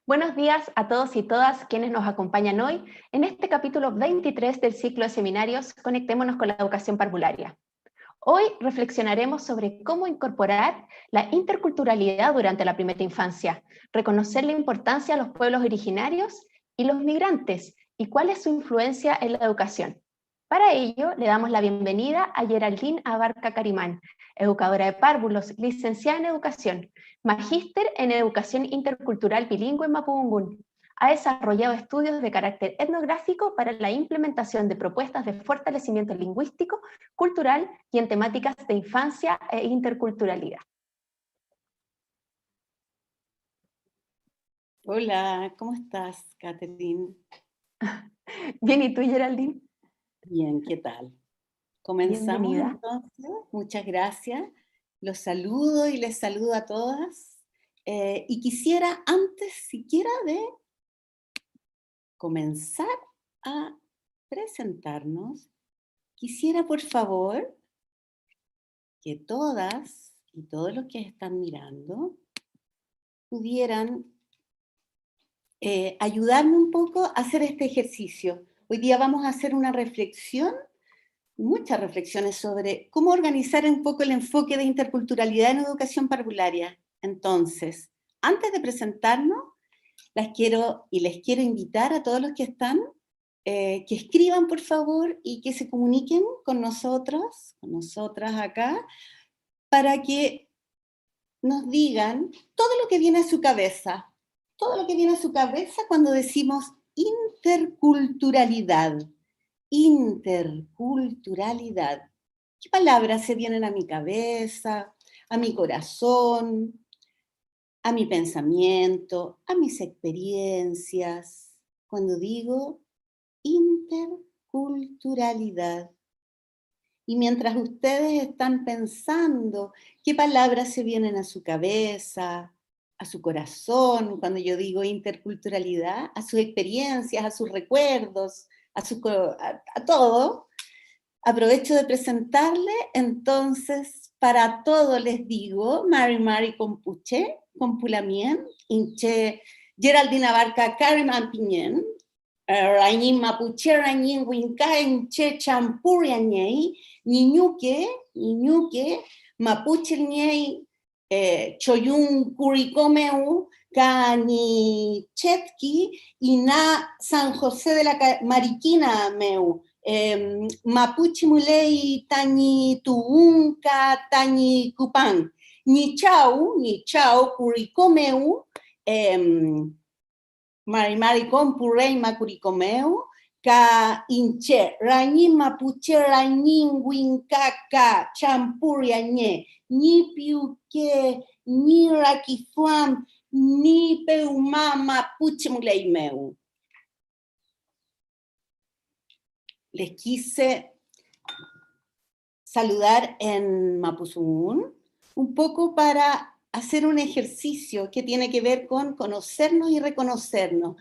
Buenos días a todos y todas quienes nos acompañan hoy en este capítulo 23 del ciclo de seminarios Conectémonos con la educación parvularia. Hoy reflexionaremos sobre cómo incorporar la interculturalidad durante la primera infancia, reconocer la importancia de los pueblos originarios y los migrantes y cuál es su influencia en la educación. Para ello, le damos la bienvenida a Geraldine Abarca Carimán, educadora de párvulos, licenciada en educación, magíster en educación intercultural bilingüe en Mapudungun. Ha desarrollado estudios de carácter etnográfico para la implementación de propuestas de fortalecimiento lingüístico, cultural y en temáticas de infancia e interculturalidad. Hola, ¿cómo estás, Catherine? Bien, ¿y tú, Geraldine? Bien, ¿qué tal? Comenzamos Bienvenida. entonces, muchas gracias. Los saludo y les saludo a todas. Y quisiera, antes siquiera de comenzar a presentarnos, quisiera por favor que todas y todos los que están mirando pudieran ayudarme un poco a hacer este ejercicio. Hoy día vamos a hacer una reflexión, muchas reflexiones sobre cómo organizar un poco el enfoque de interculturalidad en educación parvularia. Entonces, antes de presentarnos, les quiero invitar a todos los que están que escriban, por favor, y que se comuniquen con nosotros, con nosotras acá, para que nos digan todo lo que viene a su cabeza, todo lo que viene a su cabeza cuando decimos interculturalidad. Interculturalidad. ¿Qué palabras se vienen a mi cabeza, a mi corazón, a mi pensamiento, a mis experiencias? Cuando digo interculturalidad. Y mientras ustedes están pensando qué palabras se vienen a su cabeza, a su corazón, cuando yo digo interculturalidad, a sus experiencias, a sus recuerdos, a todo, aprovecho de presentarle, entonces, para todo les digo, Mari Compuche, Compulamien, Inche, Geraldine Abarca, Kariman Piñén, Rañín Mapuche, Rañín Huinca, Inche Champuriañei, Niñuque, Mapuche Ñei, Choyun Curicomeu, Cani Chetki, y na San José de la Mariquina Meu. Mapuche mulei tani tuunca tani cupán. Ni chau, curicomeu, maricón purrey macuricomeu, ca inche, rañín mapuche, rañín wincaca, champuriañe, ni piuque, ni raquifuam, ni peumá mapuche mulei meu. Les quise saludar en Mapuzungún, un poco para hacer un ejercicio que tiene que ver con conocernos y reconocernos.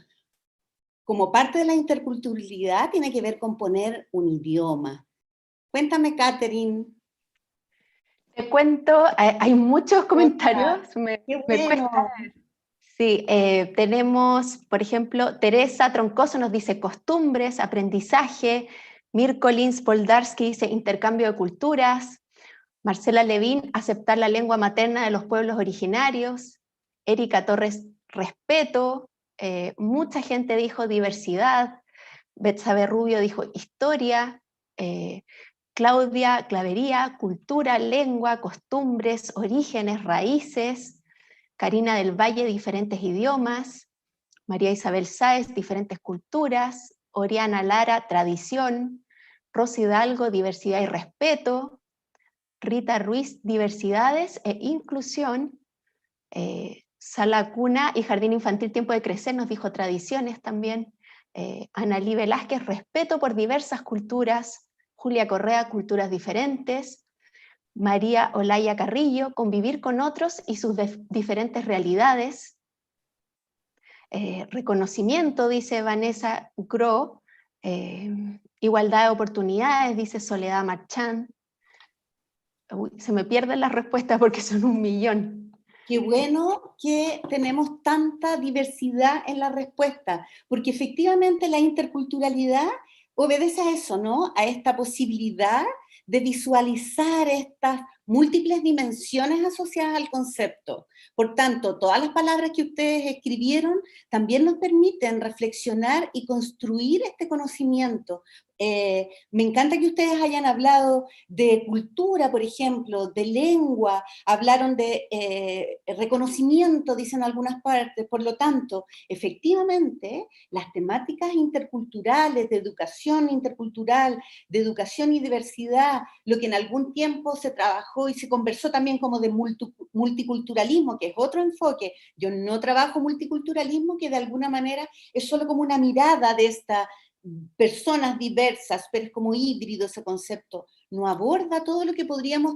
Como parte de la interculturalidad tiene que ver con poner un idioma. Cuéntame, Catherine. Te cuento, hay muchos comentarios, ¡Qué me cuesta. bueno! Sí, tenemos, por ejemplo, Teresa Troncoso nos dice costumbres, aprendizaje, Mirko Lins Poldarski dice intercambio de culturas, Marcela Levín, aceptar la lengua materna de los pueblos originarios, Erika Torres, respeto, mucha gente dijo diversidad, Betsabe Rubio dijo historia, Claudia Clavería, cultura, lengua, costumbres, orígenes, raíces, Karina del Valle, diferentes idiomas, María Isabel Sáez, diferentes culturas, Oriana Lara, tradición, Rosy Hidalgo, diversidad y respeto, Rita Ruiz, diversidades e inclusión, Sala Cuna y Jardín Infantil Tiempo de Crecer nos dijo tradiciones también, Analí Velázquez, respeto por diversas culturas, Julia Correa, culturas diferentes, María Olaya Carrillo, convivir con otros y sus diferentes realidades. Reconocimiento, dice Vanessa Gro. Igualdad de oportunidades, dice Soledad Marchand. Uy, se me pierden las respuestas porque son 1 millón. Qué bueno que tenemos tanta diversidad en la respuesta, porque efectivamente la interculturalidad obedece a eso, ¿no? A esta posibilidad de visualizar estas múltiples dimensiones asociadas al concepto. Por tanto, todas las palabras que ustedes escribieron también nos permiten reflexionar y construir este conocimiento. Me encanta que ustedes hayan hablado de cultura, por ejemplo, de lengua, hablaron de reconocimiento, dicen algunas partes. Por lo tanto, efectivamente, las temáticas interculturales, de educación intercultural, de educación y diversidad, lo que en algún tiempo se trabajó y se conversó también como de multiculturalismo, que es otro enfoque. Yo no trabajo multiculturalismo, que de alguna manera es solo como una mirada de esta personas diversas, pero es como híbrido ese concepto, no aborda todo lo que podríamos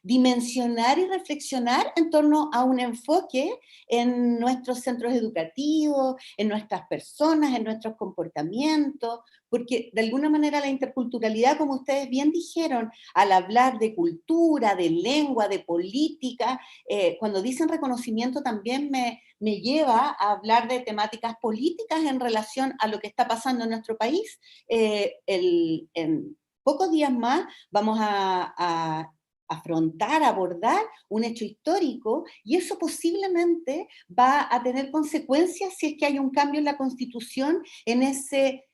dimensionar y reflexionar en torno a un enfoque en nuestros centros educativos, en nuestras personas, en nuestros comportamientos, porque de alguna manera la interculturalidad, como ustedes bien dijeron, al hablar de cultura, de lengua, de política, cuando dicen reconocimiento también me lleva a hablar de temáticas políticas en relación a lo que está pasando en nuestro país. En pocos días más vamos a afrontar, abordar un hecho histórico, y eso posiblemente va a tener consecuencias si es que hay un cambio en la Constitución, en ese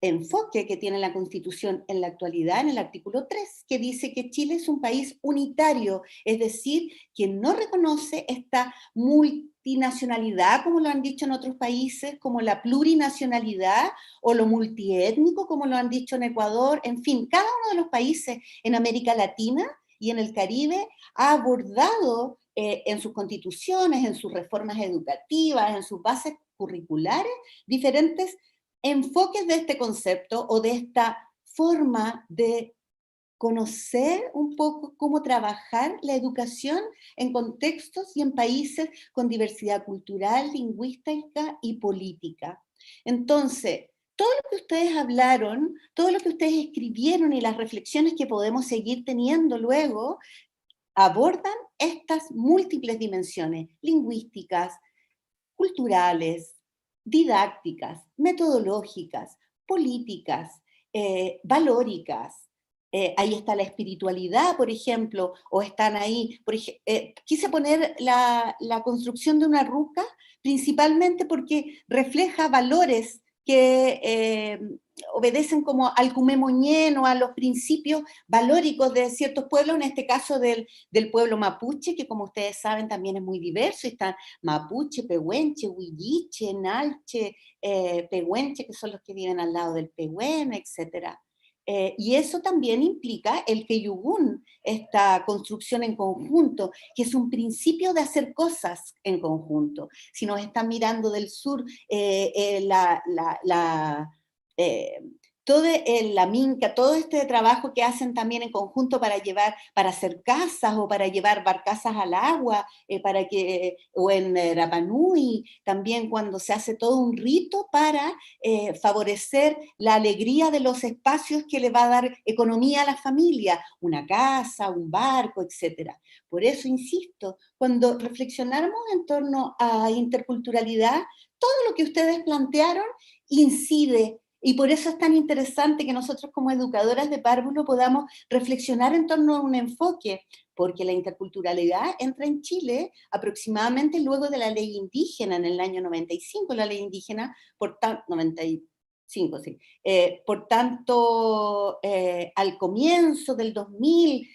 enfoque que tiene la Constitución en la actualidad, en el artículo 3, que dice que Chile es un país unitario, es decir, que no reconoce esta multinacionalidad, como lo han dicho en otros países, como la plurinacionalidad o lo multiétnico, como lo han dicho en Ecuador. En fin, cada uno de los países en América Latina y en el Caribe ha abordado en sus constituciones, en sus reformas educativas, en sus bases curriculares, diferentes enfoques de este concepto o de esta forma de conocer un poco cómo trabajar la educación en contextos y en países con diversidad cultural, lingüística y política. Entonces, todo lo que ustedes hablaron, todo lo que ustedes escribieron y las reflexiones que podemos seguir teniendo luego, abordan estas múltiples dimensiones lingüísticas, culturales, didácticas, metodológicas, políticas, valóricas. Ahí está la espiritualidad, por ejemplo, o están ahí, quise poner la construcción de una ruca principalmente porque refleja valores que obedecen como al cumemoñén o a los principios valóricos de ciertos pueblos, en este caso del pueblo mapuche, que como ustedes saben también es muy diverso, y está mapuche, pehuenche, huilliche, nalche, pehuenche, que son los que viven al lado del pehuen, etc. Y eso también implica el Keyugún, esta construcción en conjunto, que es un principio de hacer cosas en conjunto. Si nos están mirando del sur, eh, todo la minca, todo este trabajo que hacen también en conjunto para hacer casas o para llevar barcazas al agua, o en Rapa Nui, también cuando se hace todo un rito para favorecer la alegría de los espacios que le va a dar economía a la familia, una casa, un barco, etcétera. Por eso, insisto, cuando reflexionamos en torno a interculturalidad, todo lo que ustedes plantearon incide. Y por eso es tan interesante que nosotros como educadoras de párvulo podamos reflexionar en torno a un enfoque, porque la interculturalidad entra en Chile aproximadamente luego de la ley indígena en el año 95, la ley indígena, 95, sí. Por tanto, al comienzo del 2000,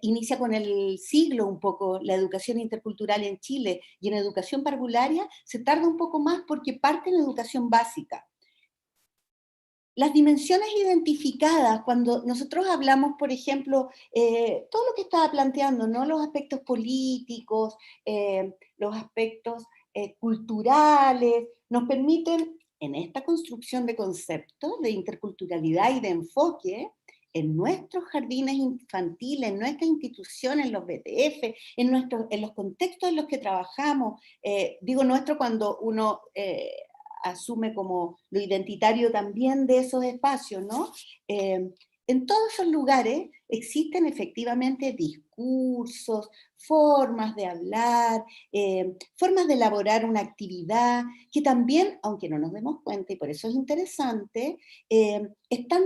inicia con el siglo un poco la educación intercultural en Chile, y en educación parvularia se tarda un poco más porque parte en educación básica. Las dimensiones identificadas, cuando nosotros hablamos, por ejemplo, todo lo que estaba planteando, ¿no? Los aspectos políticos, los aspectos culturales, nos permiten, en esta construcción de conceptos de interculturalidad y de enfoque, en nuestros jardines infantiles, en nuestras instituciones, en los BTF, en los contextos en los que trabajamos, digo nuestro cuando uno asume como lo identitario también de esos espacios, ¿no? en todos esos lugares existen efectivamente discursos, formas de hablar, formas de elaborar una actividad que también, aunque no nos demos cuenta, y por eso es interesante, están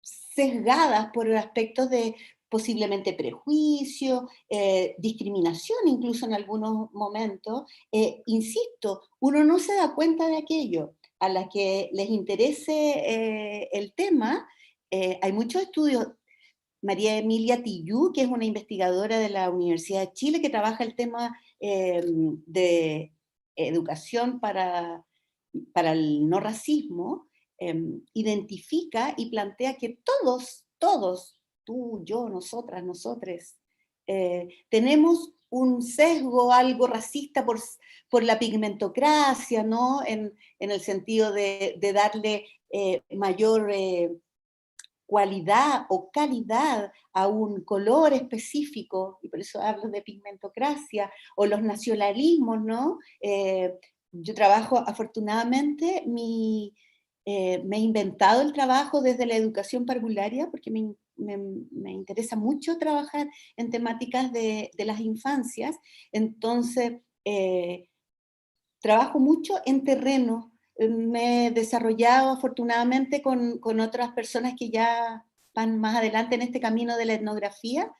sesgadas por aspectos de posiblemente prejuicio, discriminación incluso en algunos momentos. Insisto, uno no se da cuenta de aquello. A las que les interese el tema, hay muchos estudios. María Emilia Tillú, que es una investigadora de la Universidad de Chile, que trabaja el tema de educación para el no racismo, identifica y plantea que todos, tú, yo, nosotras, nosotres, tenemos un sesgo algo racista por la pigmentocracia, ¿no? En el sentido de darle mayor cualidad o calidad a un color específico, y por eso hablo de pigmentocracia, o los nacionalismos, ¿no? Yo trabajo, afortunadamente, me he inventado el trabajo desde la educación parvularia, porque me interesa mucho trabajar en temáticas de las infancias, entonces trabajo mucho en terreno, me he desarrollado afortunadamente con otras personas que ya van más adelante en este camino de la etnografía,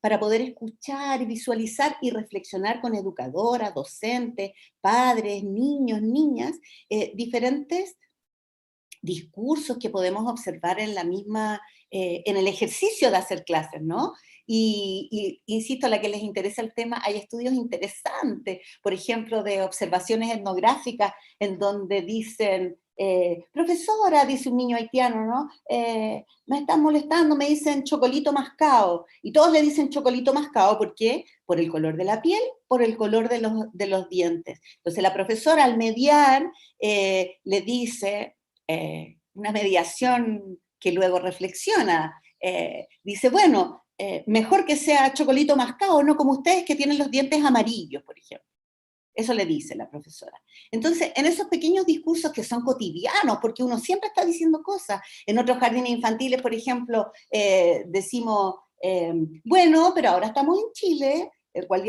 para poder escuchar y visualizar y reflexionar con educadoras, docentes, padres, niños, niñas, diferentes discursos que podemos observar en la misma, en el ejercicio de hacer clases, ¿no? Insisto, a la que les interesa el tema, hay estudios interesantes, por ejemplo, de observaciones etnográficas en donde dicen, profesora, dice un niño haitiano, ¿no? Me están molestando, me dicen chocolito mascado, y todos le dicen chocolito mascado, ¿por qué? Por el color de la piel, por el color de los dientes. Entonces la profesora al mediar le dice, una mediación que luego reflexiona, dice, bueno, mejor que sea chocolito mascado, no como ustedes que tienen los dientes amarillos, por ejemplo. Eso le dice la profesora. Entonces, en esos pequeños discursos que son cotidianos, porque uno siempre está diciendo cosas, en otros jardines infantiles, por ejemplo, decimos, bueno, pero ahora estamos en Chile,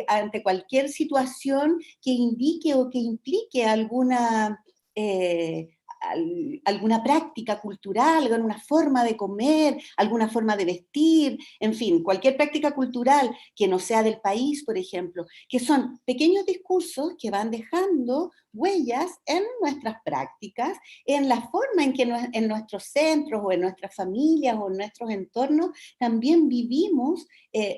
ante cualquier situación que indique o que implique eh, alguna práctica cultural, alguna forma de comer, alguna forma de vestir, en fin, cualquier práctica cultural que no sea del país, por ejemplo, que son pequeños discursos que van dejando huellas en nuestras prácticas, en la forma en que en nuestros centros o en nuestras familias o en nuestros entornos también vivimos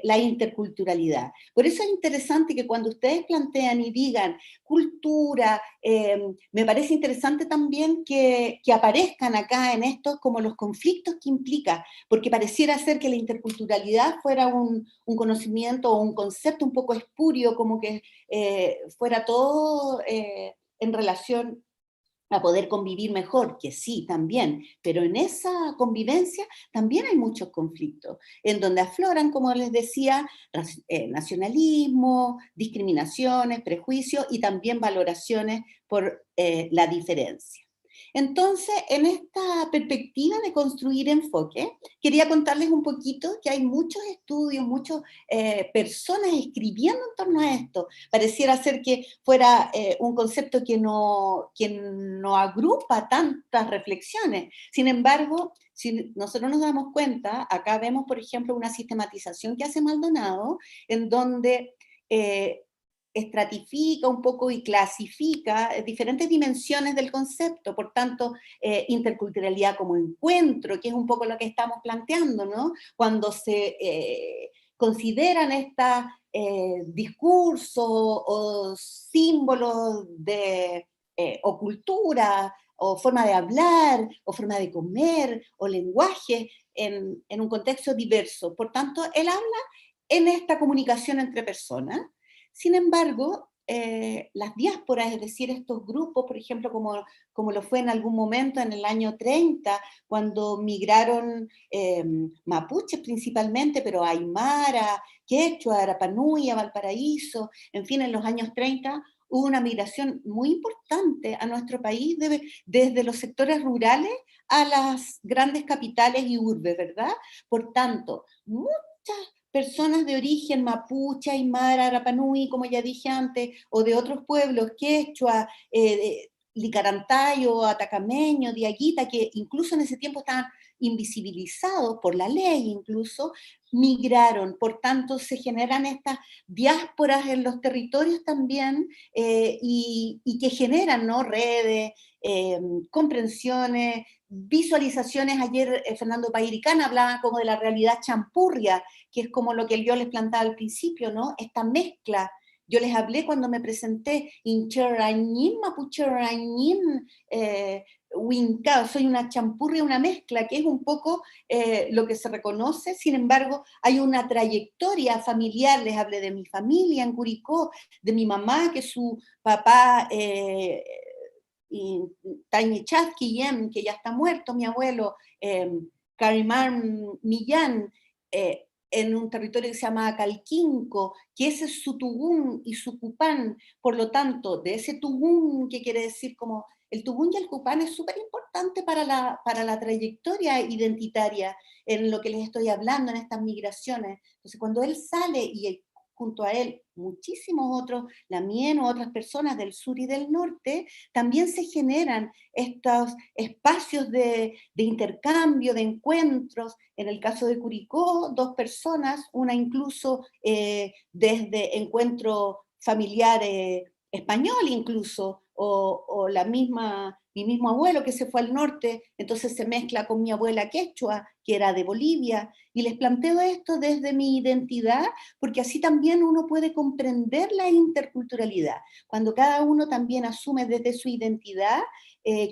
la interculturalidad. Por eso es interesante que cuando ustedes plantean y digan cultura, me parece interesante también que aparezcan acá en esto como los conflictos que implica, porque pareciera ser que la interculturalidad fuera un conocimiento o un concepto un poco espurio, como que fuera todo en relación a poder convivir mejor, que sí, también, pero en esa convivencia también hay muchos conflictos, en donde afloran, como les decía, nacionalismo, discriminaciones, prejuicios y también valoraciones por la diferencia. Entonces, en esta perspectiva de construir enfoque, quería contarles un poquito que hay muchos estudios, muchas personas escribiendo en torno a esto. Pareciera ser que fuera un concepto que no agrupa tantas reflexiones. Sin embargo, si nosotros nos damos cuenta, acá vemos, por ejemplo, una sistematización que hace Maldonado, en donde estratifica un poco y clasifica diferentes dimensiones del concepto, por tanto, interculturalidad como encuentro, que es un poco lo que estamos planteando, ¿no? Cuando se consideran estos discursos o símbolos o cultura, o forma de hablar, o forma de comer, o lenguaje, en un contexto diverso. Por tanto, él habla en esta comunicación entre personas. Sin embargo, las diásporas, es decir, estos grupos, por ejemplo, como lo fue en algún momento en el año 30, cuando migraron mapuches principalmente, pero aymara, quechua, arapanui, Valparaíso, en fin, en los años 30 hubo una migración muy importante a nuestro país desde los sectores rurales a las grandes capitales y urbes, ¿verdad? Por tanto, muchas personas de origen mapuche, aymara, rapanui, como ya dije antes, o de otros pueblos, quechua, licarantayo, atacameño, diaguita, que incluso en ese tiempo estaban invisibilizados por la ley incluso, migraron. Por tanto, se generan estas diásporas en los territorios también, y que generan, ¿no?, redes, comprensiones, visualizaciones. Ayer Fernando Pairicán hablaba como de la realidad champurria, que es como lo que yo les plantaba al principio, ¿no? Esta mezcla. Yo les hablé cuando me presenté, Incherañín, Mapucherañín, Huincao, soy una champurria, una mezcla, que es un poco lo que se reconoce. Sin embargo, hay una trayectoria familiar. Les hablé de mi familia en Curicó, de mi mamá, que su papá, Tañi Chazquillén, que ya está muerto, mi abuelo, Carimán Millán, en un territorio que se llama Calquinco, que ese es su tugún y su cupán. Por lo tanto, de ese tugún, que quiere decir como el tugún y el cupán, es súper importante para la trayectoria identitaria en lo que les estoy hablando, en estas migraciones. Entonces, cuando él sale y junto a él muchísimos otros, la Mien o otras personas del sur y del norte, también se generan estos espacios de intercambio, de encuentros. En el caso de Curicó, dos personas, una incluso desde encuentro familiar español incluso, o mi mismo abuelo que se fue al norte, entonces se mezcla con mi abuela quechua, que era de Bolivia, y les planteo esto desde mi identidad, porque así también uno puede comprender la interculturalidad, cuando cada uno también asume desde su identidad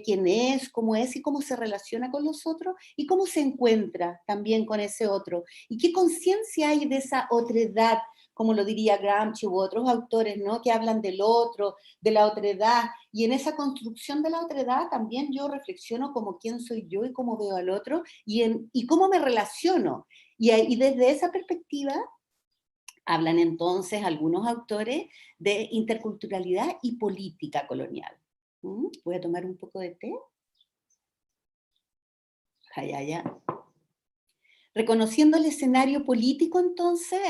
quién es y cómo se relaciona con los otros, y cómo se encuentra también con ese otro, y qué conciencia hay de esa otredad, como lo diría Gramsci u otros autores, ¿no?, que hablan del otro, de la otredad, y en esa construcción de la otredad también yo reflexiono como quién soy yo y cómo veo al otro, y cómo me relaciono. Y desde esa perspectiva hablan entonces algunos autores de interculturalidad y política colonial. Voy a tomar un poco de té. Ya, ya, ya. Reconociendo el escenario político, entonces,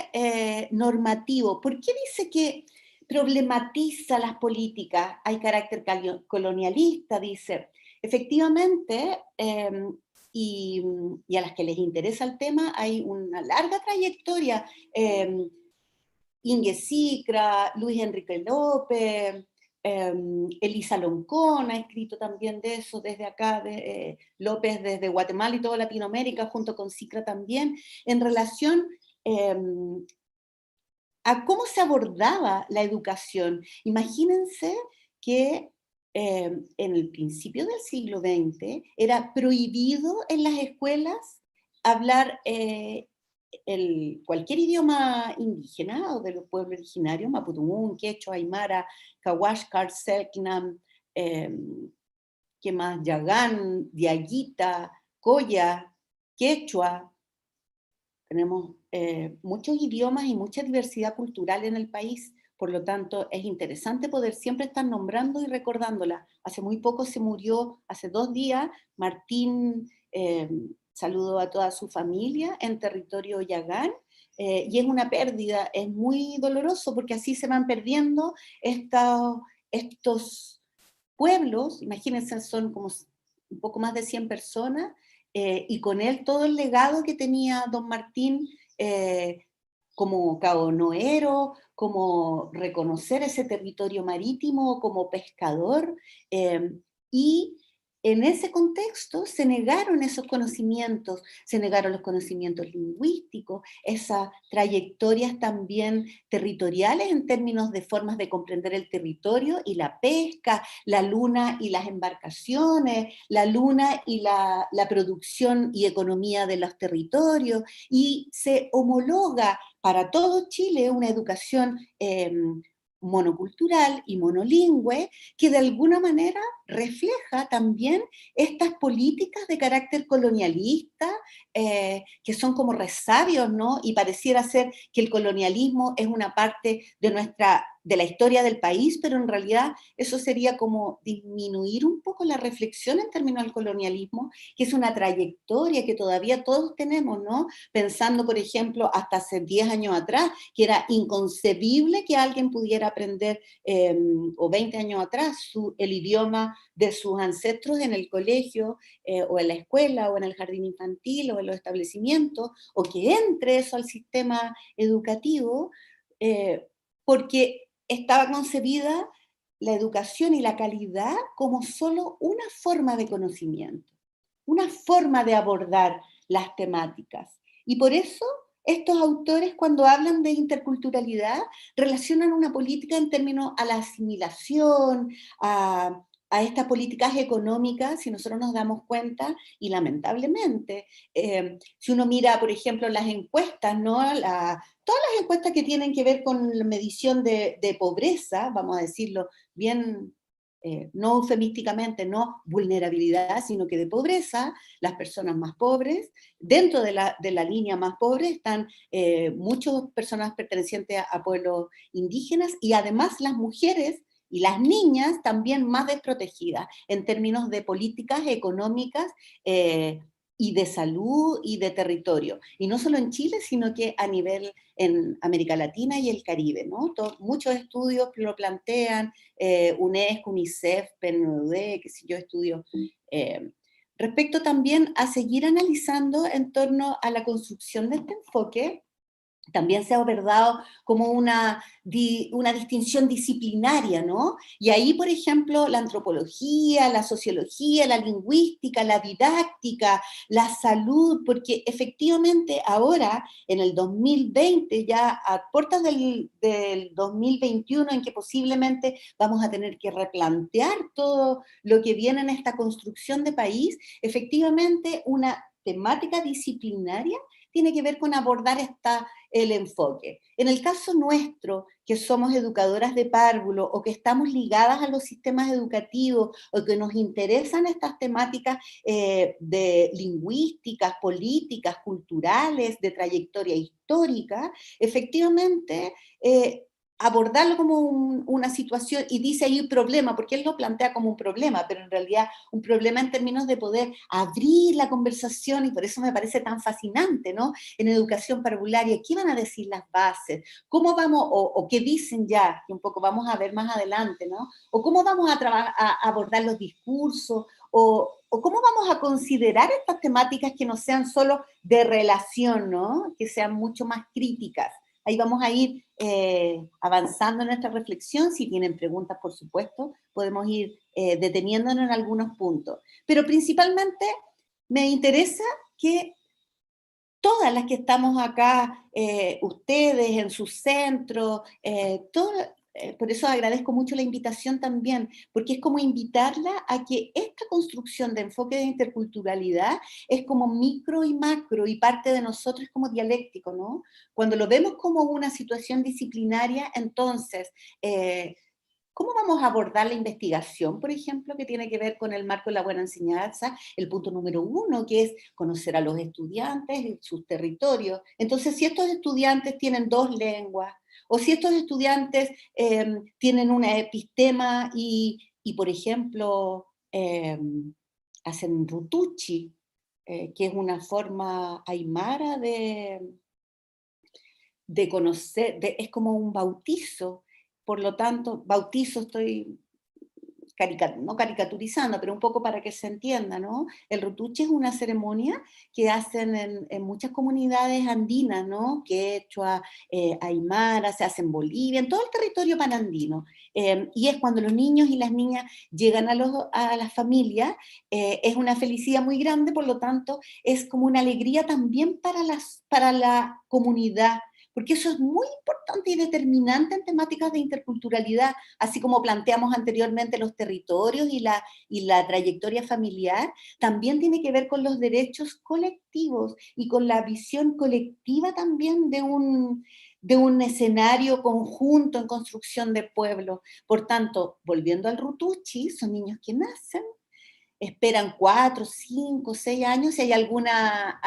normativo. ¿Por qué dice que problematiza las políticas? Hay carácter colonialista, dice. Efectivamente, y a las que les interesa el tema, hay una larga trayectoria. Inge Sicra, Luis Enrique López, Elisa Loncón ha escrito también de eso desde acá, López desde Guatemala y toda Latinoamérica, junto con Sicra también, en relación eh, a cómo se abordaba la educación. Imagínense que en el principio del siglo XX era prohibido en las escuelas hablar cualquier idioma indígena o de los pueblos originarios, mapudungún, quechua, aymara, cahuáscar, selknam, ¿qué más? Yagán, diaguita, coya, quechua. Tenemos muchos idiomas y mucha diversidad cultural en el país, por lo tanto es interesante poder siempre estar nombrando y recordándola. Hace muy poco se murió, hace 2 días, Martín, saludó a toda su familia en territorio Yagán, y es una pérdida, es muy doloroso porque así se van perdiendo estos pueblos. Imagínense, son como un poco más de 100 personas, y con él todo el legado que tenía don Martín, como cabonoero, como reconocer ese territorio marítimo, como pescador, y en ese contexto se negaron esos conocimientos, se negaron los conocimientos lingüísticos, esas trayectorias también territoriales en términos de formas de comprender el territorio y la pesca, la luna y las embarcaciones, la luna y la producción y economía de los territorios, y se homologa para todo Chile una educación monocultural y monolingüe que de alguna manera refleja también estas políticas de carácter colonialista, que son como resabios, ¿no? Y pareciera ser que el colonialismo es una parte de nuestra de la historia del país, pero en realidad eso sería como disminuir un poco la reflexión en términos del colonialismo, que es una trayectoria que todavía todos tenemos, ¿no? Pensando, por ejemplo, hasta hace 10 años atrás, que era inconcebible que alguien pudiera aprender, o 20 años atrás, el idioma de sus ancestros en el colegio, o en la escuela, o en el jardín infantil, o en los establecimientos, o que entre eso al sistema educativo, porque estaba concebida la educación y la calidad como solo una forma de conocimiento, una forma de abordar las temáticas. Y por eso estos autores, cuando hablan de interculturalidad, relacionan una política en términos a la asimilación, a estas políticas económicas, si nosotros nos damos cuenta, y lamentablemente, si uno mira, por ejemplo, las encuestas, ¿no? Todas las encuestas que tienen que ver con la medición de pobreza, vamos a decirlo bien, no eufemísticamente, no vulnerabilidad, sino que de pobreza, las personas más pobres, dentro de la línea más pobre están muchas personas pertenecientes a pueblos indígenas y además las mujeres y las niñas también más desprotegidas en términos de políticas económicas, y de salud y de territorio. Y no solo en Chile, sino que a nivel en América Latina y el Caribe, ¿no? Muchos estudios lo plantean, UNESCO, UNICEF, PNUD, qué sé yo, estudios. Respecto también a seguir analizando en torno a la construcción de este enfoque, también se ha abordado como una distinción disciplinaria, ¿no? Y ahí, por ejemplo, la antropología, la sociología, la lingüística, la didáctica, la salud, porque efectivamente ahora, en el 2020, ya a puertas del 2021, en que posiblemente vamos a tener que replantear todo lo que viene en esta construcción de país, efectivamente una temática disciplinaria tiene que ver con abordar el enfoque. En el caso nuestro, que somos educadoras de párvulo o que estamos ligadas a los sistemas educativos o que nos interesan estas temáticas, de lingüísticas, políticas, culturales, de trayectoria histórica, efectivamente, abordarlo como una situación, y dice ahí problema, porque él lo plantea como un problema, pero en realidad un problema en términos de poder abrir la conversación, y por eso me parece tan fascinante, ¿no? En educación parvularia, ¿qué van a decir las bases? ¿Cómo vamos, o qué dicen ya, que un poco vamos a ver más adelante, ¿no? O cómo vamos a abordar los discursos, o cómo vamos a considerar estas temáticas que no sean solo de relación, ¿no? Que sean mucho más críticas. Ahí vamos a ir avanzando en nuestra reflexión. Si tienen preguntas, por supuesto, podemos ir deteniéndonos en algunos puntos. Pero principalmente me interesa que todas las que estamos acá, ustedes en sus centros, por eso agradezco mucho la invitación también, porque es como invitarla a que esta construcción de enfoque de interculturalidad es como micro y macro, y parte de nosotros como dialéctico, ¿no? Cuando lo vemos como una situación disciplinaria, entonces, ¿cómo vamos a abordar la investigación, por ejemplo, que tiene que ver con el marco de la buena enseñanza? El punto número uno, que es conocer a los estudiantes y sus territorios. Entonces, si estos estudiantes tienen dos lenguas, o si estos estudiantes tienen una epistema por ejemplo, hacen rutuchi, que es una forma aymara de conocer, es como un bautizo, por lo tanto, bautizo estoy no caricaturizando, pero un poco para que se entienda, ¿no? El rutuche es una ceremonia que hacen en muchas comunidades andinas, ¿no? Quechua, aymara, se hace en Bolivia, en todo el territorio panandino. Y es cuando los niños y las niñas llegan a las familias, es una felicidad muy grande, por lo tanto, es como una alegría también para la comunidad, porque eso es muy importante y determinante en temáticas de interculturalidad, así como planteamos anteriormente los territorios y la trayectoria familiar, también tiene que ver con los derechos colectivos y con la visión colectiva también de un escenario conjunto en construcción de pueblos. Por tanto, volviendo al Rutuchi, son niños que nacen, esperan 4, 5, 6 años. Si hay alguna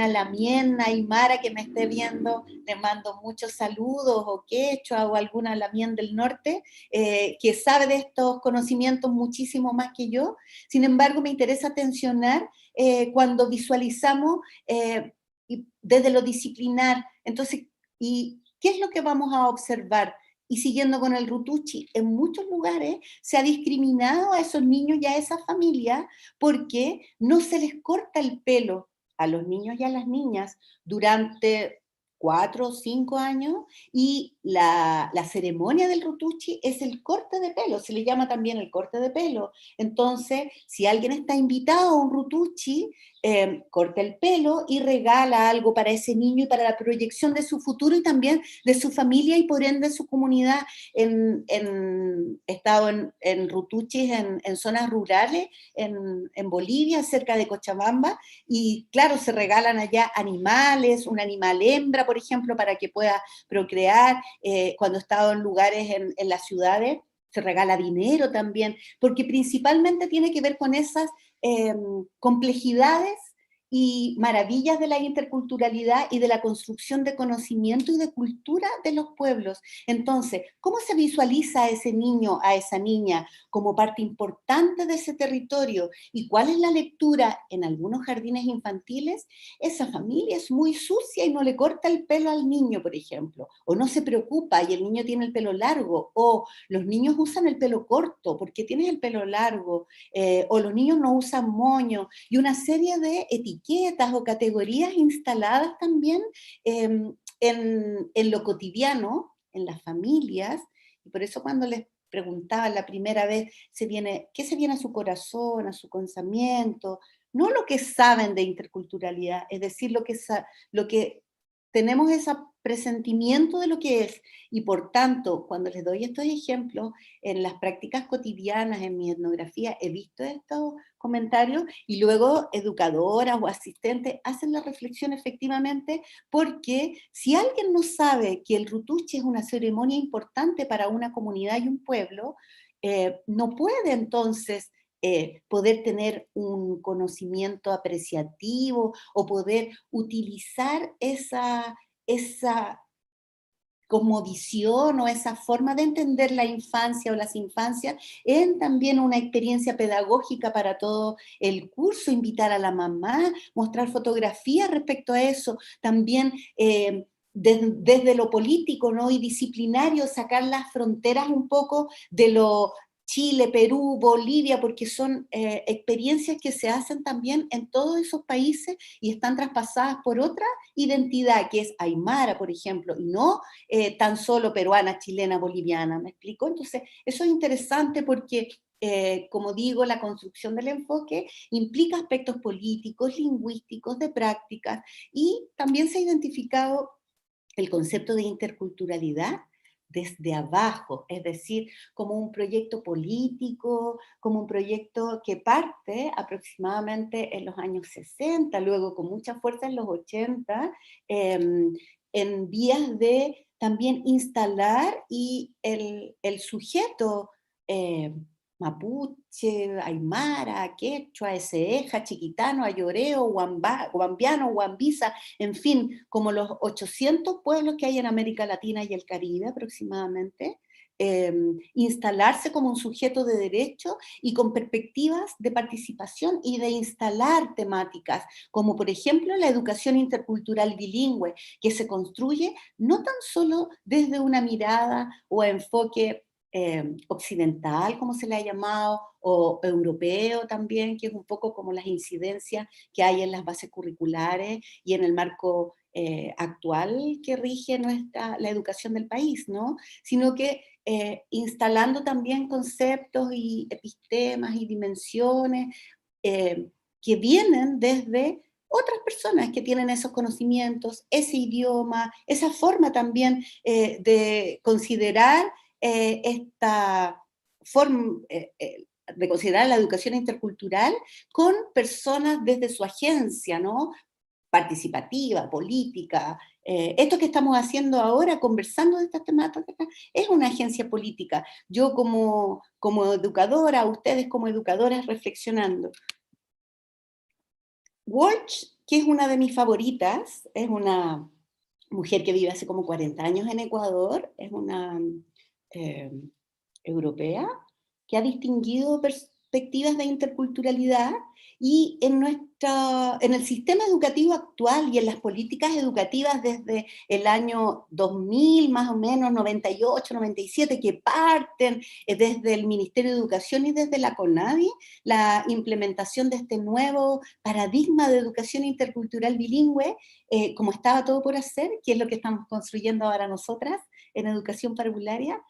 lamien aymara que me esté viendo, les mando muchos saludos, o quechua, o alguna lamien del norte, que sabe de estos conocimientos muchísimo más que yo. Sin embargo, me interesa tensionar cuando visualizamos y desde lo disciplinar. Entonces, ¿y qué es lo que vamos a observar? Y siguiendo con el Rutuchi, en muchos lugares se ha discriminado a esos niños y a esas familias porque no se les corta el pelo a los niños y a las niñas durante 4 o 5 años, y la ceremonia del Rutuchi es el corte de pelo, se le llama también el corte de pelo. Entonces, si alguien está invitado a un Rutuchi, corta el pelo y regala algo para ese niño y para la proyección de su futuro y también de su familia y por ende de su comunidad. He estado en Rutuchis en zonas rurales, en Bolivia, cerca de Cochabamba, y claro, se regalan allá animales, un animal hembra, por ejemplo, para que pueda procrear. Cuando he estado en lugares en las ciudades, se regala dinero también, porque principalmente tiene que ver con esas complejidades y maravillas de la interculturalidad y de la construcción de conocimiento y de cultura de los pueblos. Entonces, ¿cómo se visualiza a ese niño, a esa niña, como parte importante de ese territorio? ¿Y cuál es la lectura en algunos jardines infantiles? Esa familia es muy sucia y no le corta el pelo al niño, por ejemplo, o no se preocupa y el niño tiene el pelo largo, o los niños usan el pelo corto porque tienes el pelo largo, o los niños no usan moño, y una serie de etiquetas o categorías instaladas también en lo cotidiano, en las familias. Y por eso cuando les preguntaba la primera vez, ¿qué se viene a su corazón, a su pensamiento? No lo que saben de interculturalidad, es decir, lo que tenemos ese presentimiento de lo que es. Y por tanto, cuando les doy estos ejemplos, en las prácticas cotidianas, en mi etnografía, he visto estos comentarios, y luego educadoras o asistentes hacen la reflexión efectivamente, porque si alguien no sabe que el Rutuchi es una ceremonia importante para una comunidad y un pueblo, no puede entonces poder tener un conocimiento apreciativo o poder utilizar esa cosmovisión o esa forma de entender la infancia o las infancias en también una experiencia pedagógica para todo el curso, invitar a la mamá, mostrar fotografías respecto a eso, también desde lo político, ¿no? Y disciplinario, sacar las fronteras un poco de lo Chile, Perú, Bolivia, porque son experiencias que se hacen también en todos esos países y están traspasadas por otra identidad, que es aymara, por ejemplo, y no tan solo peruana, chilena, boliviana, ¿me explico? Entonces, eso es interesante porque, como digo, la construcción del enfoque implica aspectos políticos, lingüísticos, de prácticas, y también se ha identificado el concepto de interculturalidad desde abajo, es decir, como un proyecto político, como un proyecto que parte aproximadamente en los años 60, luego con mucha fuerza en los 80, en vías de también instalar y el sujeto eh, mapuche, aymara, quechua, eseja, chiquitano, ayoreo, guambiano, guambiza, en fin, como los 800 pueblos que hay en América Latina y el Caribe aproximadamente, instalarse como un sujeto de derecho y con perspectivas de participación y de instalar temáticas, como por ejemplo la educación intercultural bilingüe, que se construye no tan solo desde una mirada o enfoque occidental, como se le ha llamado, o europeo también, que es un poco como las incidencias que hay en las bases curriculares y en el marco actual que rige la educación del país, ¿no? Sino que instalando también conceptos y epistemas y dimensiones que vienen desde otras personas que tienen esos conocimientos, ese idioma, esa forma también de considerar esta forma de considerar la educación intercultural con personas desde su agencia, ¿no? Participativa, política, Esto que estamos haciendo ahora, conversando de estas temáticas, es una agencia política. Yo como educadora, ustedes como educadoras reflexionando. Walsh, que es una de mis favoritas, es una mujer que vive hace como 40 años en Ecuador, es una eh, europea que ha distinguido perspectivas de interculturalidad y en el sistema educativo actual y en las políticas educativas desde el año 2000, más o menos, 98, 97, que parten desde el Ministerio de Educación y desde la CONADI, la implementación de este nuevo paradigma de educación intercultural bilingüe, como estaba todo por hacer, que es lo que estamos construyendo ahora nosotras en educación parvularia,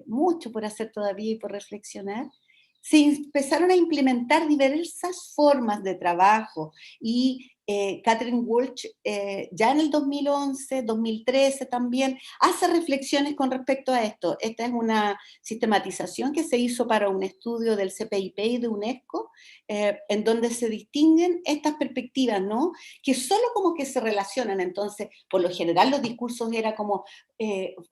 mucho por hacer todavía y por reflexionar. Se empezaron a implementar diversas formas de trabajo y Catherine Walsh ya en el 2011, 2013 también hace reflexiones con respecto a esto. Esta es una sistematización que se hizo para un estudio del CPIP y de UNESCO, en donde se distinguen estas perspectivas, ¿no? Que solo como que se relacionan. Entonces, por lo general los discursos era como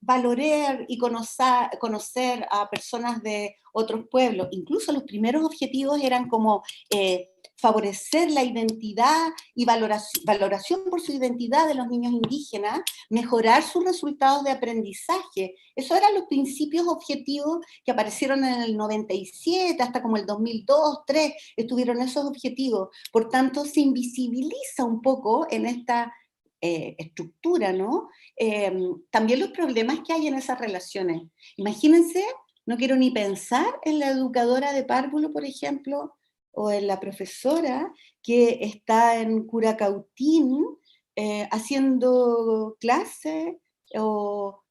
valorar y conocer a personas de otros pueblos. Incluso los primeros objetivos eran como favorecer la identidad y valoración por su identidad de los niños indígenas, mejorar sus resultados de aprendizaje. Esos eran los principios objetivos que aparecieron en el 97, hasta como el 2002, 2003, estuvieron esos objetivos. Por tanto, se invisibiliza un poco en esta estructura, ¿no? También los problemas que hay en esas relaciones. Imagínense, no quiero ni pensar en la educadora de párvulo, por ejemplo, o en la profesora que está en Curacautín haciendo clases o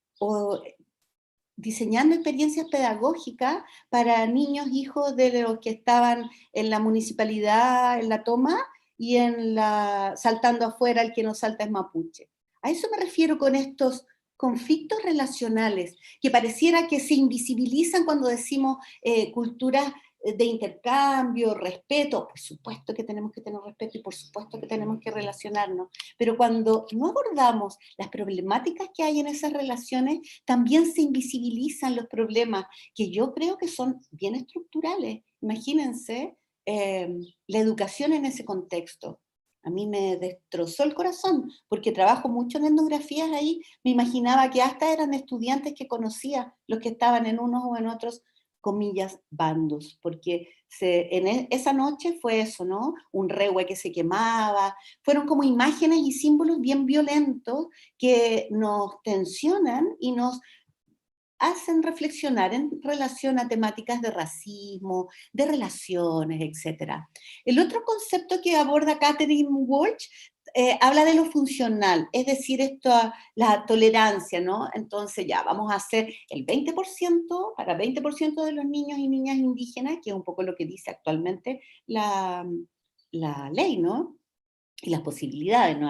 diseñando experiencias pedagógicas para niños hijos de los que estaban en la municipalidad, en la toma, y saltando afuera el que no salta es mapuche. A eso me refiero con estos conflictos relacionales, que pareciera que se invisibilizan cuando decimos culturas de intercambio, respeto. Por supuesto que tenemos que tener respeto y por supuesto que tenemos que relacionarnos, pero cuando no abordamos las problemáticas que hay en esas relaciones, también se invisibilizan los problemas que yo creo que son bien estructurales. Imagínense la educación en ese contexto. A mí me destrozó el corazón, porque trabajo mucho en etnografías ahí, me imaginaba que hasta eran estudiantes que conocía los que estaban en unos o en otros, comillas, bandos, porque esa noche fue eso, ¿no? Un rehue que se quemaba, fueron como imágenes y símbolos bien violentos que nos tensionan y nos hacen reflexionar en relación a temáticas de racismo, de relaciones, etc. El otro concepto que aborda Catherine Walsh habla de lo funcional, es decir, la tolerancia, ¿no? Entonces ya, vamos a hacer el 20% para 20% de los niños y niñas indígenas, que es un poco lo que dice actualmente la ley, ¿no? Y las posibilidades, ¿no?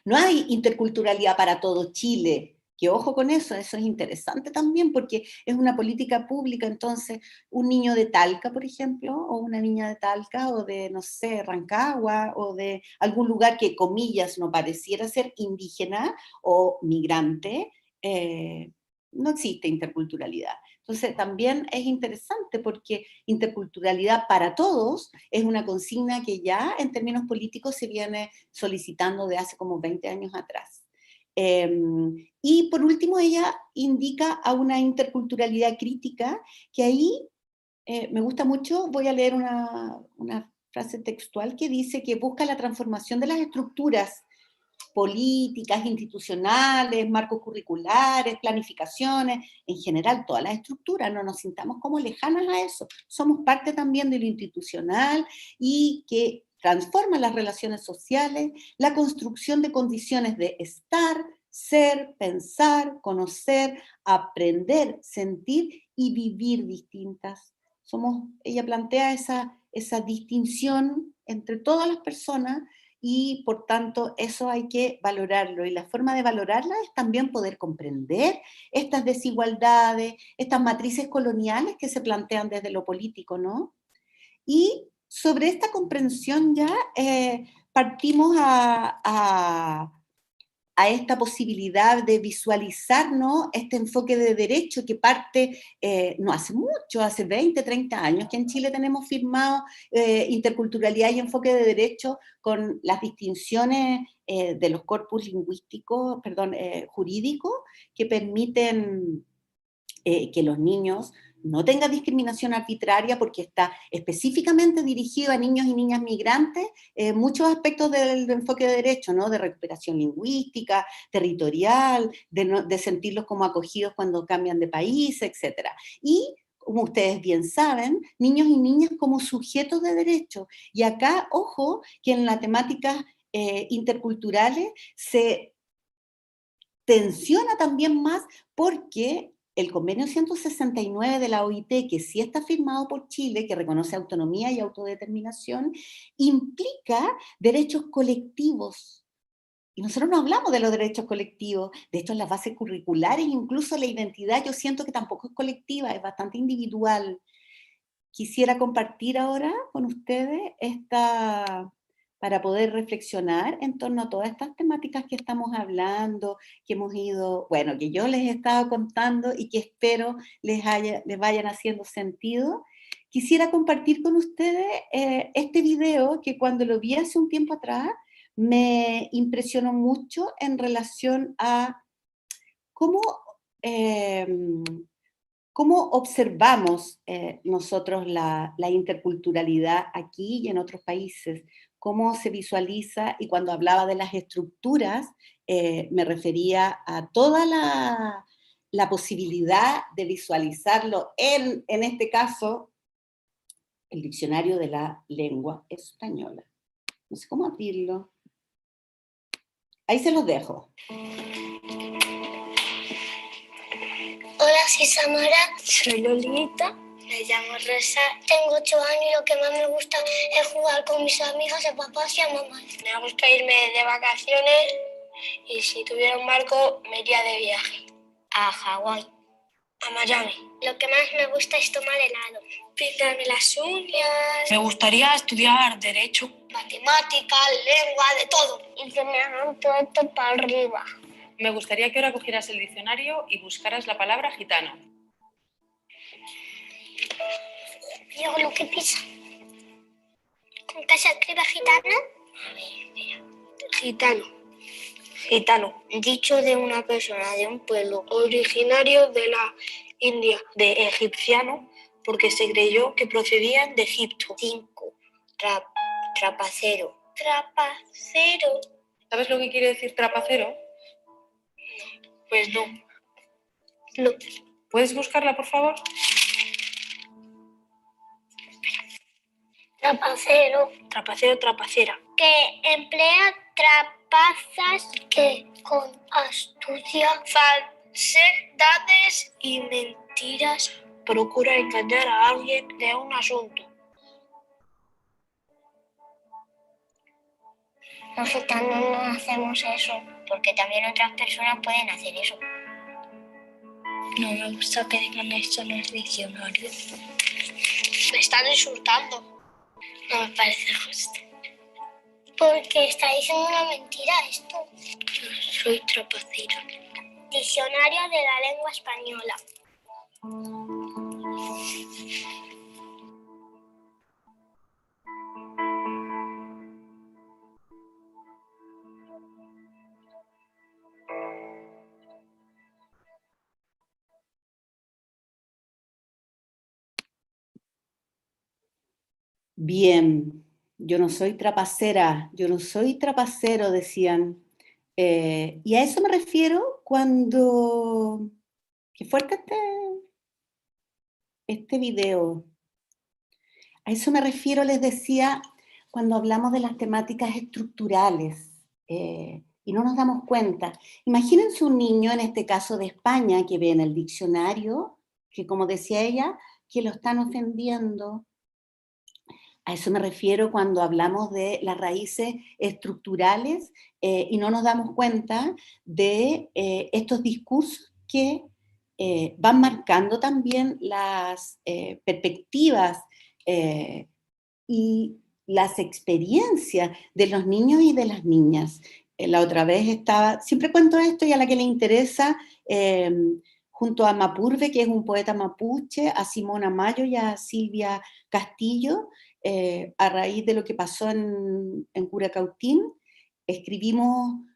No hay interculturalidad para todo Chile, que ojo con eso es interesante también porque es una política pública. Entonces un niño de Talca, por ejemplo, o una niña de Talca, o de, no sé, Rancagua, o de algún lugar que, comillas, no pareciera ser indígena o migrante, no existe interculturalidad. Entonces también es interesante porque interculturalidad para todos es una consigna que ya en términos políticos se viene solicitando de hace como 20 años atrás. Y por último, ella indica a una interculturalidad crítica, que ahí me gusta mucho. Voy a leer una frase textual que dice que busca la transformación de las estructuras políticas, institucionales, marcos curriculares, planificaciones, en general todas las estructuras, no nos sintamos como lejanas a eso, somos parte también de lo institucional y que transforma las relaciones sociales, la construcción de condiciones de estar, ser, pensar, conocer, aprender, sentir y vivir distintas. Ella plantea esa distinción entre todas las personas y por tanto eso hay que valorarlo, y la forma de valorarla es también poder comprender estas desigualdades, estas matrices coloniales que se plantean desde lo político, ¿no? Y sobre esta comprensión ya partimos a esta posibilidad de visualizar, ¿no?, este enfoque de derecho que parte no hace mucho, hace 20, 30 años, que en Chile tenemos firmado interculturalidad y enfoque de derecho con las distinciones de los corpus lingüísticos, perdón, jurídicos, que permiten que los niños no tengan discriminación arbitraria porque está específicamente dirigido a niños y niñas migrantes, muchos aspectos del enfoque de derecho, ¿no?, de recuperación lingüística, territorial, de sentirlos como acogidos cuando cambian de país, etc. Y, como ustedes bien saben, niños y niñas como sujetos de derecho. Y acá, ojo, que en las temáticas interculturales se tensiona también más porque el convenio 169 de la OIT, que sí está firmado por Chile, que reconoce autonomía y autodeterminación, implica derechos colectivos. Y nosotros no hablamos de los derechos colectivos. De hecho, en las bases curriculares, incluso la identidad, yo siento que tampoco es colectiva, es bastante individual. Quisiera compartir ahora con ustedes para poder reflexionar en torno a todas estas temáticas que estamos hablando, que hemos ido, bueno, que yo les he estado contando y que espero les vayan haciendo sentido. Quisiera compartir con ustedes este video que cuando lo vi hace un tiempo atrás me impresionó mucho en relación a cómo eh, ¿cómo observamos nosotros la interculturalidad aquí y en otros países? ¿Cómo se visualiza? Y cuando hablaba de las estructuras, me refería a toda la posibilidad de visualizarlo en este caso, el diccionario de la lengua española. No sé cómo abrirlo. Ahí se los dejo. Hola, soy Samara. Soy Lolita. Me llamo Rosa. Tengo 8 años y lo que más me gusta es jugar con mis amigas, a papás y a mamás. Me gusta irme de vacaciones y si tuviera un barco me iría de viaje. A Hawái. A Miami. Lo que más me gusta es tomar helado. Pintarme las uñas. Me gustaría estudiar Derecho. Matemáticas, lengua, de todo. Y que me hagan todo esto para arriba. Me gustaría que ahora cogieras el diccionario y buscaras la palabra gitano. Yo lo que pisa. ¿Con qué se escribe gitana? A ver, mira. Gitano. Gitano. Dicho de una persona de un pueblo originario de la India, de egipciano, porque se creyó que procedían de Egipto. 5. Trapacero. Trapacero. ¿Sabes lo que quiere decir trapacero? Pues no. No. ¿Puedes buscarla, por favor? Trapacero. Trapacero, trapacera. Que emplea trapazas que con astucia, falsedades y mentiras procura engañar a alguien de un asunto. Nosotros no hacemos eso, porque también otras personas pueden hacer eso. No me gusta que digan esto en el diccionario. Me están insultando. No me parece justo. Porque está diciendo una mentira esto. Yo soy trapacera. Diccionario de la lengua española. Bien, yo no soy trapacera, yo no soy trapacero, decían. Y a eso me refiero cuando... Qué fuerte este video. A eso me refiero, les decía, cuando hablamos de las temáticas estructurales y no nos damos cuenta. Imagínense un niño, en este caso de España, que ve en el diccionario, que como decía ella, que lo están ofendiendo. A eso me refiero cuando hablamos de las raíces estructurales y no nos damos cuenta de estos discursos que van marcando también las perspectivas y las experiencias de los niños y de las niñas. la otra vez estaba, siempre cuento esto y a la que le interesa, junto a Mapurbe, que es un poeta mapuche, a Simona Mayo y a Silvia Castillo, a raíz de lo que pasó en Curacautín,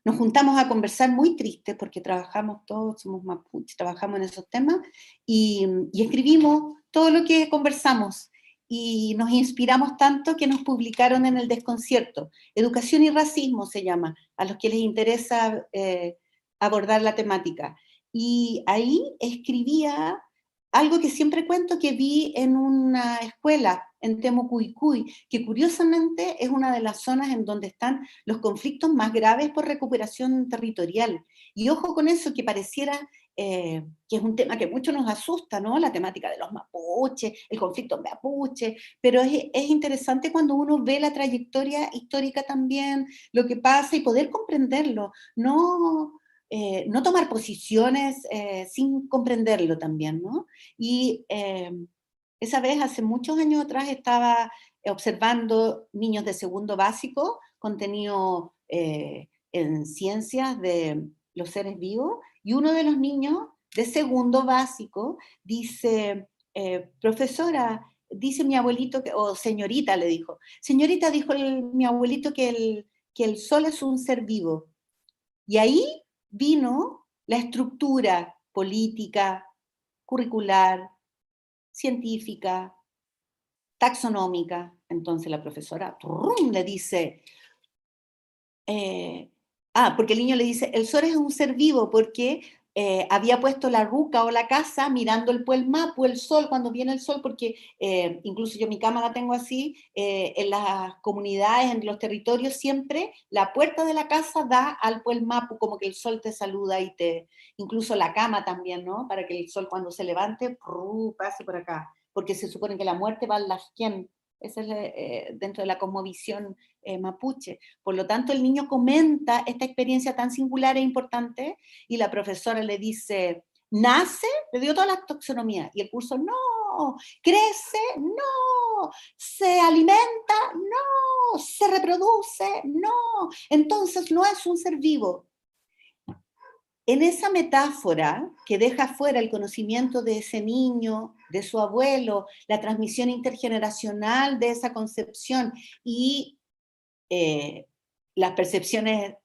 nos juntamos a conversar muy tristes, porque trabajamos todos, somos mapuches, trabajamos en esos temas, y escribimos todo lo que conversamos, y nos inspiramos tanto que nos publicaron en El Desconcierto. Educación y Racismo se llama, a los que les interesa abordar la temática. Y ahí escribía algo que siempre cuento que vi en una escuela en Temucuicui, que curiosamente es una de las zonas en donde están los conflictos más graves por recuperación territorial. Y ojo con eso, que pareciera que es un tema que mucho nos asusta, ¿no? La temática de los mapuches, el conflicto mapuche, pero es interesante cuando uno ve la trayectoria histórica también, lo que pasa y poder comprenderlo, no tomar posiciones sin comprenderlo también, ¿no? Y esa vez, hace muchos años atrás, estaba observando niños de segundo básico, contenido en ciencias de los seres vivos, y uno de los niños de segundo básico dice, profesora, dice mi abuelito, o señorita le dijo, señorita, dijo mi abuelito que el sol es un ser vivo. Y ahí vino la estructura política, curricular, científica, taxonómica. Entonces la profesora le dice, porque el niño le dice, el sol es un ser vivo porque había puesto la ruca o la casa mirando el Puelmapu, el sol, cuando viene el sol, porque incluso yo mi cama la tengo así, en las comunidades, en los territorios, siempre la puerta de la casa da al Puelmapu, como que el sol te saluda y incluso la cama también, ¿no? Para que el sol cuando se levante, pase por acá, porque se supone que la muerte va al Lafquén, esa es dentro de la cosmovisión mapuche. Por lo tanto, el niño comenta esta experiencia tan singular e importante, y la profesora le dice, nace, le dio toda la taxonomía, y el curso, no, crece, no, se alimenta, no, se reproduce, no, entonces no es un ser vivo. En esa metáfora que deja fuera el conocimiento de ese niño, de su abuelo, la transmisión intergeneracional de esa concepción y las percepciones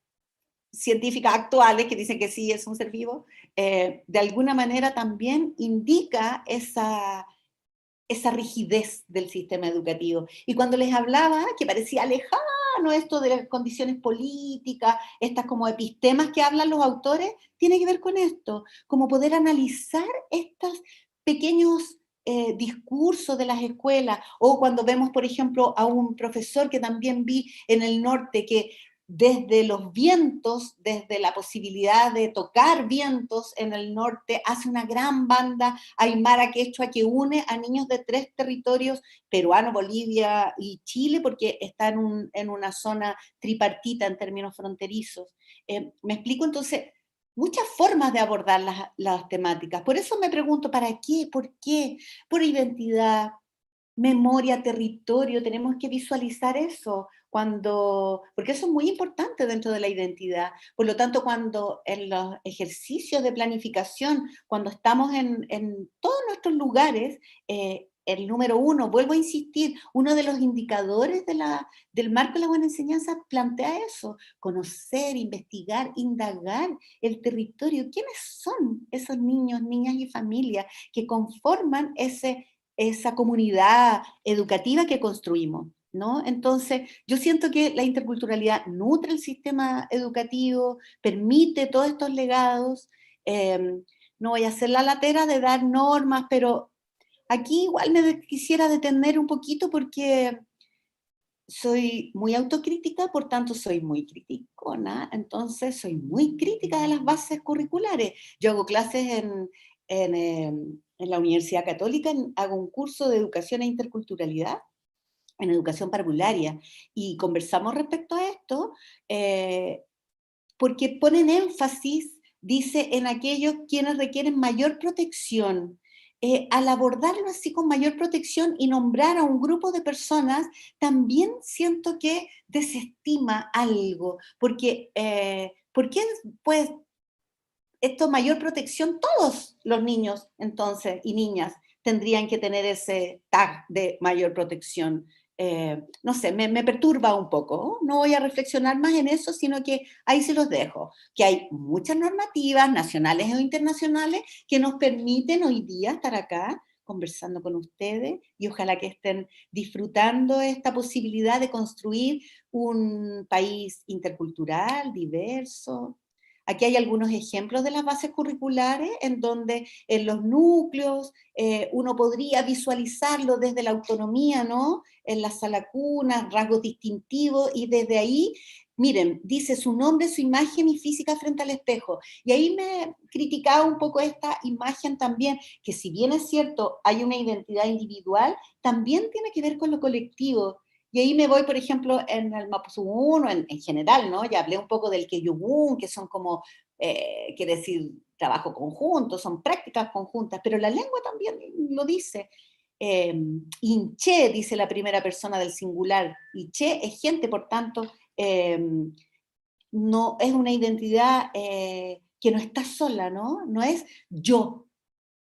científicas actuales que dicen que sí es un ser vivo, de alguna manera también indica esa rigidez del sistema educativo. Y cuando les hablaba, que parecía lejano esto de las condiciones políticas, estas como epistemas que hablan los autores, tiene que ver con esto, como poder analizar estos pequeños discursos de las escuelas, o cuando vemos, por ejemplo, a un profesor que también vi en el norte, que desde los vientos, desde la posibilidad de tocar vientos en el norte, hace una gran banda aymara quechua que une a niños de 3 territorios, peruano, Bolivia y Chile, porque está en una zona tripartita en términos fronterizos. ¿Me explico? Entonces, muchas formas de abordar las temáticas. Por eso me pregunto, ¿para qué? ¿Por qué? Por identidad, memoria, territorio, tenemos que visualizar eso, porque eso es muy importante dentro de la identidad. Por lo tanto, cuando en los ejercicios de planificación, cuando estamos en todos nuestros lugares, el número 1, vuelvo a insistir, uno de los indicadores del marco de la buena enseñanza plantea eso, conocer, investigar, indagar el territorio. ¿Quiénes son esos niños, niñas y familias que conforman esa comunidad educativa que construimos, ¿no? Entonces, yo siento que la interculturalidad nutre el sistema educativo, permite todos estos legados. No voy a hacer la latera de dar normas, pero aquí igual me quisiera detener un poquito porque soy muy autocrítica, por tanto soy muy criticona, entonces soy muy crítica de las bases curriculares. Yo hago clases en la Universidad Católica, hago un curso de educación e interculturalidad, en educación parvularia, y conversamos respecto a esto, porque ponen énfasis, dice, en aquellos quienes requieren mayor protección, al abordarlo así con mayor protección y nombrar a un grupo de personas, también siento que desestima algo, porque ¿por qué pues esto mayor protección? Todos los niños entonces y niñas tendrían que tener ese tag de mayor protección. No sé, me perturba un poco. No voy a reflexionar más en eso, sino que ahí se los dejo. Que hay muchas normativas nacionales o internacionales que nos permiten hoy día estar acá conversando con ustedes y ojalá que estén disfrutando esta posibilidad de construir un país intercultural, diverso. Aquí hay algunos ejemplos de las bases curriculares en donde en los núcleos uno podría visualizarlo desde la autonomía, ¿no? En la sala cuna, rasgos distintivos, y desde ahí, miren, dice su nombre, su imagen y física frente al espejo. Y ahí me criticaba un poco esta imagen también, que si bien es cierto, hay una identidad individual, también tiene que ver con lo colectivo. Y ahí me voy, por ejemplo, en el Mapuche 1, en general, ¿no? Ya hablé un poco del Keyugun, que son como, quiere decir, trabajo conjunto, son prácticas conjuntas, pero la lengua también lo dice. Inche, dice la primera persona del singular, y che es gente, por tanto, no es una identidad que no está sola, ¿no? No es yo,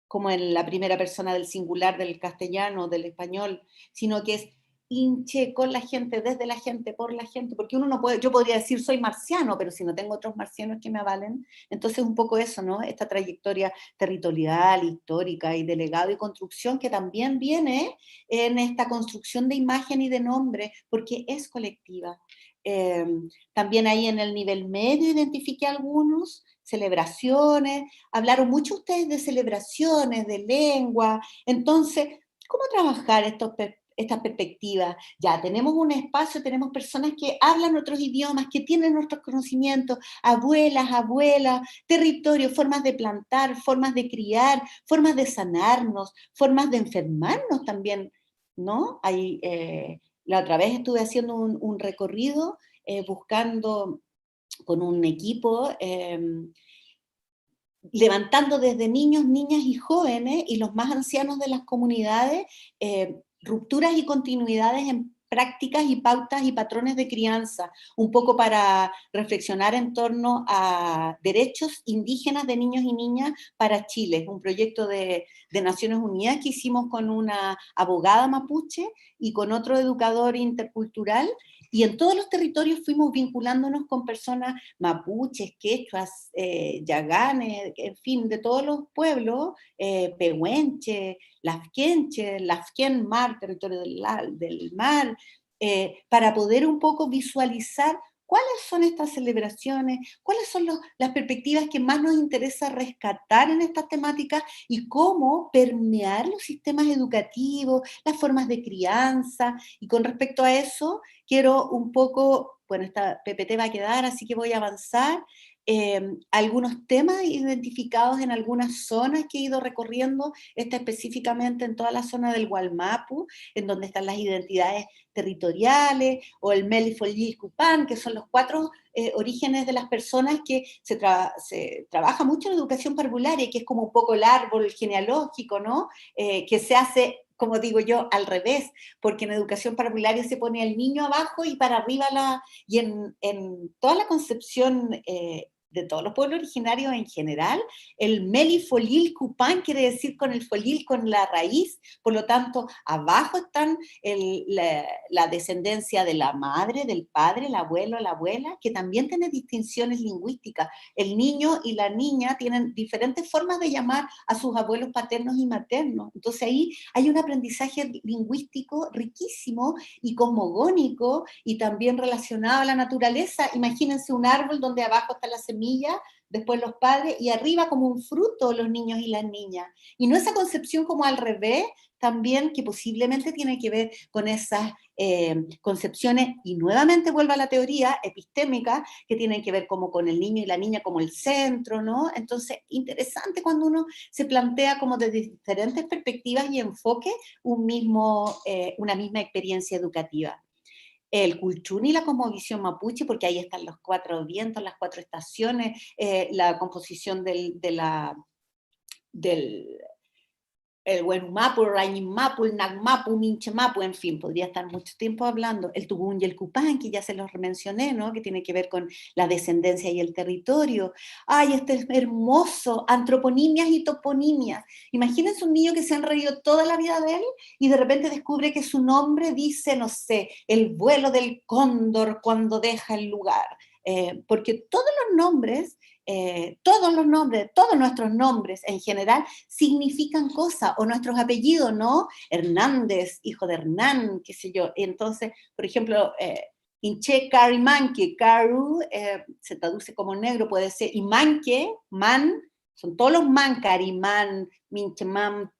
como en la primera persona del singular del castellano, del español, sino que es hinche con la gente, desde la gente, por la gente, porque uno no puede, yo podría decir soy marciano, pero si no tengo otros marcianos que me avalen, entonces un poco eso, ¿no? Esta trayectoria territorial, histórica y de legado y construcción que también viene en esta construcción de imagen y de nombre, porque es colectiva. Eh, También ahí en el nivel medio identifiqué algunos, celebraciones, hablaron mucho ustedes de celebraciones, de lengua, entonces, ¿cómo trabajar estas perspectivas? Ya, tenemos un espacio, tenemos personas que hablan otros idiomas, que tienen nuestros conocimientos, abuelas, territorios, formas de plantar, formas de criar, formas de sanarnos, formas de enfermarnos también, ¿no? Hay, la otra vez estuve haciendo un recorrido buscando con un equipo levantando desde niños, niñas y jóvenes y los más ancianos de las comunidades, rupturas y continuidades en prácticas y pautas y patrones de crianza, un poco para reflexionar en torno a derechos indígenas de niños y niñas para Chile. Es un proyecto de Naciones Unidas que hicimos con una abogada mapuche y con otro educador intercultural, y en todos los territorios fuimos vinculándonos con personas mapuches, quechuas, yaganes, en fin, de todos los pueblos, pehuenche, lafkenche, lafken mar, territorio del mar, para poder un poco visualizar cuáles son estas celebraciones, cuáles son las perspectivas que más nos interesa rescatar en estas temáticas y cómo permear los sistemas educativos, las formas de crianza. Y con respecto a eso, quiero un poco, bueno, esta PPT va a quedar, así que voy a avanzar. Algunos temas identificados en algunas zonas que he ido recorriendo, esta específicamente en toda la zona del Gualmapu, en donde están las identidades territoriales, o el Melifolí Cupán, que son los 4 orígenes de las personas que se trabaja mucho en educación parvularia, que es como un poco el árbol genealógico, ¿no? Que se hace, como digo yo, al revés, porque en educación parvularia se pone al niño abajo y para arriba y en toda la concepción de todos los pueblos originarios en general, el Melifolil Cupán quiere decir con el folil, con la raíz, por lo tanto, abajo están la descendencia de la madre, del padre, el abuelo, la abuela, que también tiene distinciones lingüísticas. El niño y la niña tienen diferentes formas de llamar a sus abuelos paternos y maternos. Entonces ahí hay un aprendizaje lingüístico riquísimo y cosmogónico y también relacionado a la naturaleza. Imagínense un árbol donde abajo está la semilla, después los padres, y arriba como un fruto los niños y las niñas. Y no esa concepción como al revés, también que posiblemente tiene que ver con esas concepciones, y nuevamente vuelvo a la teoría epistémica, que tienen que ver como con el niño y la niña como el centro, ¿no? Entonces, interesante cuando uno se plantea como desde diferentes perspectivas y enfoques una misma experiencia educativa. El Culchuni y la cosmovisión mapuche, porque ahí están los 4 vientos, las 4 estaciones, la composición del el Wenumapu, el Rañimapu, el Nagmapu, Minchemapu, en fin, podría estar mucho tiempo hablando. El Tugún y el Cupán, que ya se los mencioné, ¿no? Que tiene que ver con la descendencia y el territorio. Ay, este es hermoso, antroponimias y toponimias. Imagínense un niño que se ha reído toda la vida de él y de repente descubre que su nombre dice, no sé, el vuelo del cóndor cuando deja el lugar. Porque todos nuestros nombres en general significan cosas, o nuestros apellidos, ¿no? Hernández, hijo de Hernán, qué sé yo. Entonces, por ejemplo, Inche Carimanque, Caru se traduce como negro, puede ser, y Manque, man, son todos los man, Carimán, Mincheman,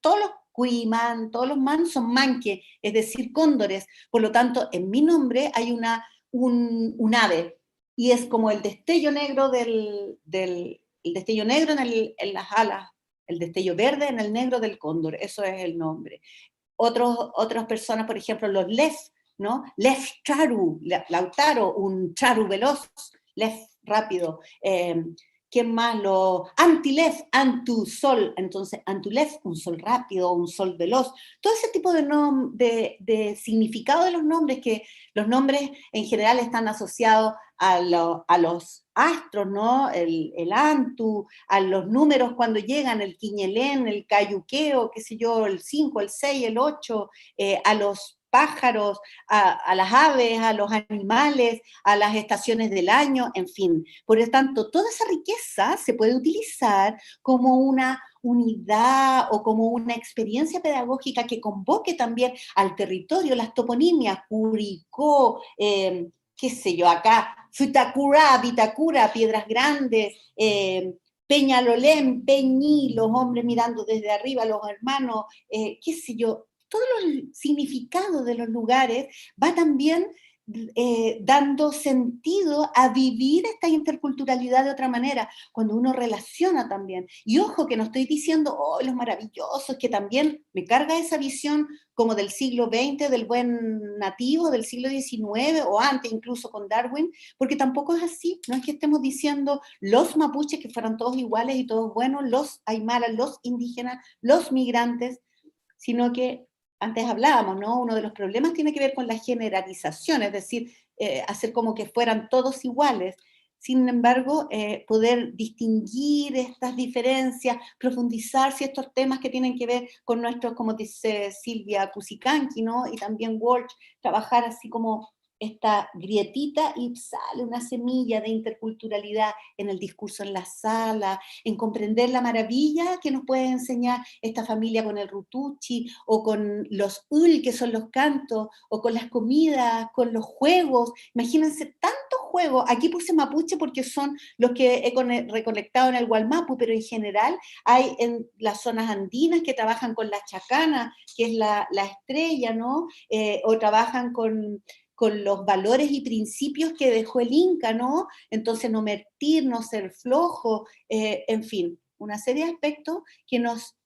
todos los Cuimán, todos los man son manque, es decir, cóndores. Por lo tanto, en mi nombre hay un ave, y es como el destello negro el destello negro en las alas, el destello verde en el negro del cóndor, eso es el nombre. Otras personas, por ejemplo, los Lef, ¿no? Lef Charu, Lautaro, un Charu veloz, Lef rápido. ¿Quién más? Los Antilef, Antu-sol, entonces Antulef, un sol rápido, un sol veloz. Todo ese tipo de significado de los nombres, que los nombres en general están asociados a los astros, ¿no? El Antu, a los números cuando llegan, el Quiñelén, el Cayuqueo, qué sé yo, el 5, el 6, el 8, a los pájaros, a las aves, a los animales, a las estaciones del año, en fin. Por lo tanto, toda esa riqueza se puede utilizar como una unidad o como una experiencia pedagógica que convoque también al territorio, las toponimias, Curicó, qué sé yo, acá, Futacura, Vitacura, Piedras Grandes, Peñalolén, Peñí, los hombres mirando desde arriba, los hermanos, qué sé yo, todos los significados de los lugares va también dando sentido a vivir esta interculturalidad de otra manera, cuando uno relaciona también. Y ojo que no estoy diciendo, oh, los maravillosos, que también me carga esa visión como del siglo XX, del buen nativo, del siglo XIX, o antes incluso con Darwin, porque tampoco es así, no es que estemos diciendo los mapuches que fueran todos iguales y todos buenos, los aymaras, los indígenas, los migrantes, sino que antes hablábamos, ¿no? Uno de los problemas tiene que ver con la generalización, es decir, hacer como que fueran todos iguales. Sin embargo, poder distinguir estas diferencias, profundizar ciertos temas que tienen que ver con nuestros, como dice Silvia Cusicanqui, ¿no? Y también Walsh, trabajar así como esta grietita y sale una semilla de interculturalidad en el discurso en la sala, en comprender la maravilla que nos puede enseñar esta familia con el rutuchi, o con los ul, que son los cantos, o con las comidas, con los juegos. Imagínense tantos juegos. Aquí puse mapuche porque son los que he recolectado en el Gualmapu, pero en general hay en las zonas andinas que trabajan con la chacana, que es la estrella, ¿no? O trabajan con los valores y principios que dejó el Inca, ¿no? Entonces no mentir, no ser flojo, en fin, una serie de aspectos que nos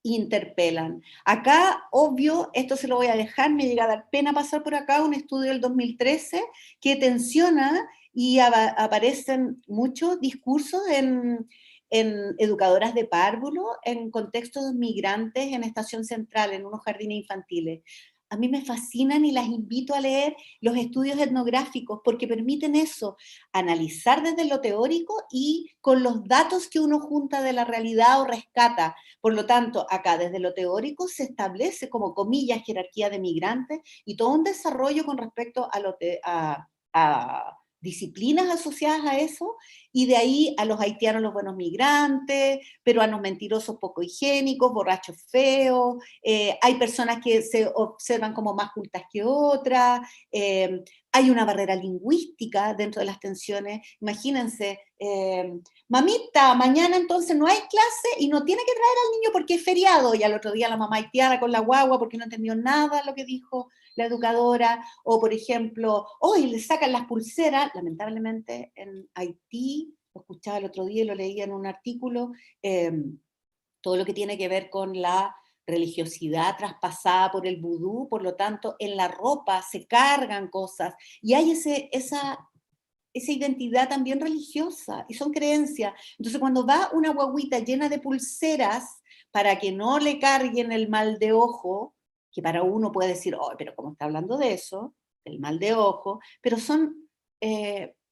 interpelan. Acá, obvio, esto se lo voy a dejar, me llega a dar pena pasar por acá, un estudio del 2013 que tensiona y aparecen muchos discursos en educadoras de párvulo, en contextos migrantes, en Estación Central, en unos jardines infantiles. A mí me fascinan y las invito a leer los estudios etnográficos porque permiten eso, analizar desde lo teórico y con los datos que uno junta de la realidad o rescata. Por lo tanto, acá desde lo teórico se establece como comillas jerarquía de migrantes y todo un desarrollo con respecto a disciplinas asociadas a eso, y de ahí a los haitianos los buenos migrantes, peruanos mentirosos poco higiénicos, borrachos feos, hay personas que se observan como más cultas que otras, hay una barrera lingüística dentro de las tensiones. Imagínense, mamita, mañana entonces no hay clase y no tiene que traer al niño porque es feriado, y al otro día la mamá haitiana con la guagua porque no entendió nada de lo que dijo la educadora, o por ejemplo, hoy le sacan las pulseras, lamentablemente en Haití, lo escuchaba el otro día y lo leía en un artículo, todo lo que tiene que ver con la religiosidad traspasada por el vudú, por lo tanto en la ropa se cargan cosas, y hay esa identidad también religiosa, y son creencias. Entonces cuando va una guagüita llena de pulseras para que no le carguen el mal de ojo, que para uno puede decir, oh, pero ¿cómo está hablando de eso? Del mal de ojo, pero son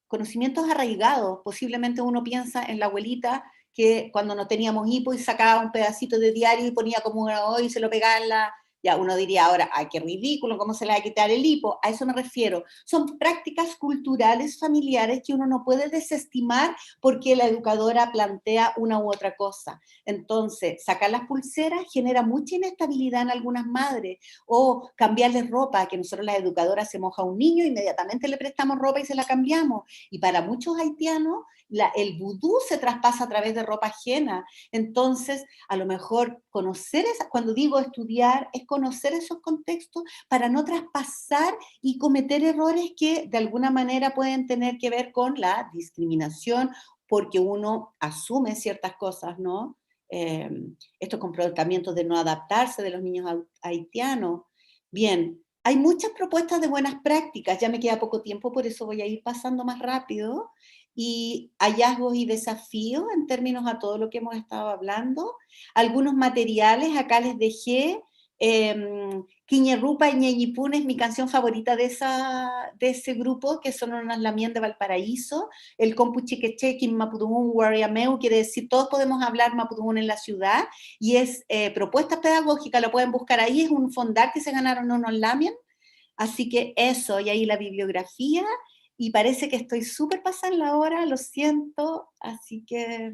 conocimientos arraigados. Posiblemente uno piensa en la abuelita que cuando no teníamos hipo y sacaba un pedacito de diario y ponía como una O y se lo pegaba en la... Ya uno diría ahora, ay, qué ridículo, ¿cómo se le va a quitar el hipo? A eso me refiero. Son prácticas culturales familiares que uno no puede desestimar porque la educadora plantea una u otra cosa. Entonces, sacar las pulseras genera mucha inestabilidad en algunas madres, o cambiarles ropa, que nosotros las educadoras se moja a un niño, inmediatamente le prestamos ropa y se la cambiamos. Y para muchos haitianos, el vudú se traspasa a través de ropa ajena. Entonces, a lo mejor conocer, cuando digo estudiar, es conocer esos contextos para no traspasar y cometer errores que de alguna manera pueden tener que ver con la discriminación, porque uno asume ciertas cosas, ¿no? Estos comportamientos de no adaptarse de los niños haitianos. Bien, hay muchas propuestas de buenas prácticas, ya me queda poco tiempo, por eso voy a ir pasando más rápido, y hallazgos y desafíos en términos a todo lo que hemos estado hablando. Algunos materiales, acá les dejé, Quiñerrupa y Ñeñipún es mi canción favorita de ese grupo, que son unas lamien de Valparaíso. El Compu Chiquechequin Mapudungun Guariameu quiere decir todos podemos hablar Mapudungun en la ciudad, y es propuesta pedagógica, lo pueden buscar ahí, es un fondar que se ganaron unos lamien. Así que eso, y ahí la bibliografía, y parece que estoy súper pasada en la hora, lo siento, así que...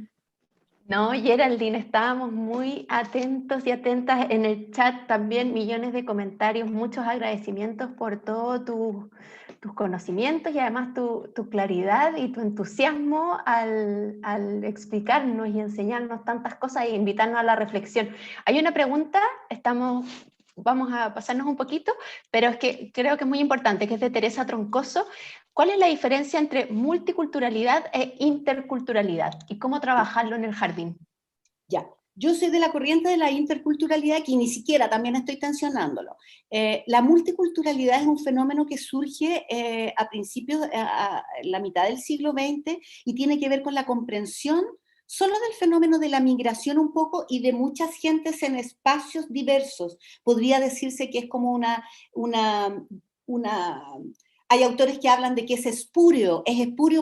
No, Geraldine, estábamos muy atentos y atentas en el chat también, millones de comentarios, muchos agradecimientos por todos tus conocimientos y además tu claridad y tu entusiasmo al explicarnos y enseñarnos tantas cosas e invitarnos a la reflexión. Hay una pregunta, vamos a pasarnos un poquito, pero es que creo que es muy importante, que es de Teresa Troncoso. ¿Cuál es la diferencia entre multiculturalidad e interculturalidad? ¿Y cómo trabajarlo en el jardín? Ya, yo soy de la corriente de la interculturalidad, que ni siquiera también estoy tensionándolo. La multiculturalidad es un fenómeno que surge a principios, a la mitad del siglo XX, y tiene que ver con la comprensión solo del fenómeno de la migración un poco y de muchas gentes en espacios diversos. Podría decirse que es como una hay autores que hablan de que es espurio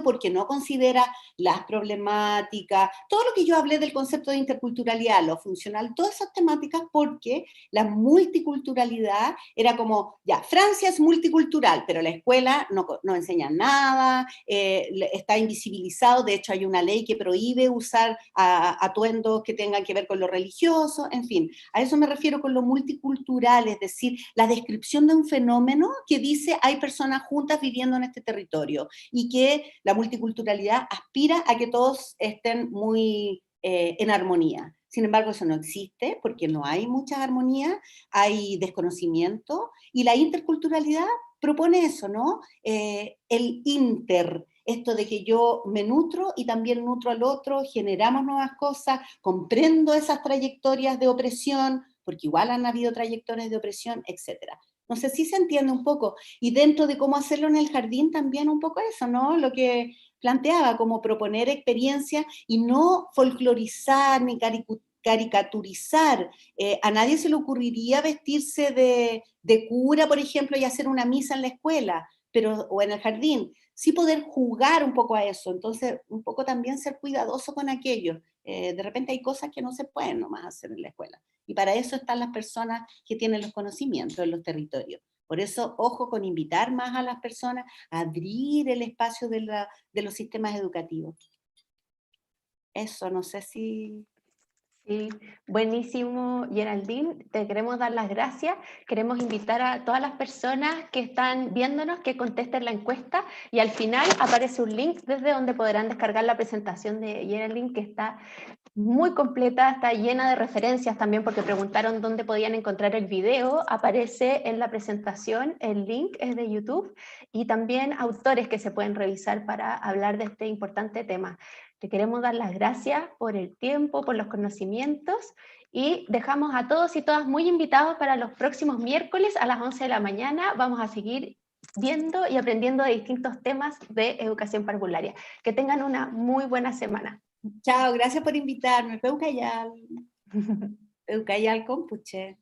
porque no considera las problemáticas, todo lo que yo hablé del concepto de interculturalidad, lo funcional, todas esas temáticas, porque la multiculturalidad era como, ya, Francia es multicultural, pero la escuela no enseña nada, está invisibilizado, de hecho hay una ley que prohíbe usar atuendos que tengan que ver con lo religioso, en fin, a eso me refiero con lo multicultural, es decir, la descripción de un fenómeno que dice hay personas juntas viviendo en este territorio, y que la multiculturalidad aspira a que todos estén muy en armonía. Sin embargo, eso no existe porque no hay mucha armonía, hay desconocimiento, y la interculturalidad propone eso, ¿no? El inter, esto de que yo me nutro y también nutro al otro, generamos nuevas cosas, comprendo esas trayectorias de opresión, porque igual han habido trayectorias de opresión, etc. No sé si se entiende un poco. Y dentro de cómo hacerlo en el jardín también un poco eso, ¿no? Lo que planteaba, como proponer experiencias y no folclorizar ni caricaturizar. A nadie se le ocurriría vestirse de cura, por ejemplo, y hacer una misa en la escuela, o en el jardín. Sí poder jugar un poco a eso. Entonces, un poco también ser cuidadoso con aquello. De repente hay cosas que no se pueden nomás hacer en la escuela. Y para eso están las personas que tienen los conocimientos en los territorios. Por eso, ojo con invitar más a las personas a abrir el espacio de los sistemas educativos. Eso, no sé si... Sí, buenísimo, Geraldine. Te queremos dar las gracias. Queremos invitar a todas las personas que están viéndonos que contesten la encuesta, y al final aparece un link desde donde podrán descargar la presentación de Geraldine, que está muy completa, está llena de referencias también, porque preguntaron dónde podían encontrar el video. Aparece en la presentación, el link es de YouTube, y también autores que se pueden revisar para hablar de este importante tema. Te queremos dar las gracias por el tiempo, por los conocimientos, y dejamos a todos y todas muy invitados para los próximos miércoles a las 11 de la mañana. Vamos a seguir viendo y aprendiendo de distintos temas de educación parvularia. Que tengan una muy buena semana. Chao, gracias por invitarme. Peukayal. Peukayal kompuche.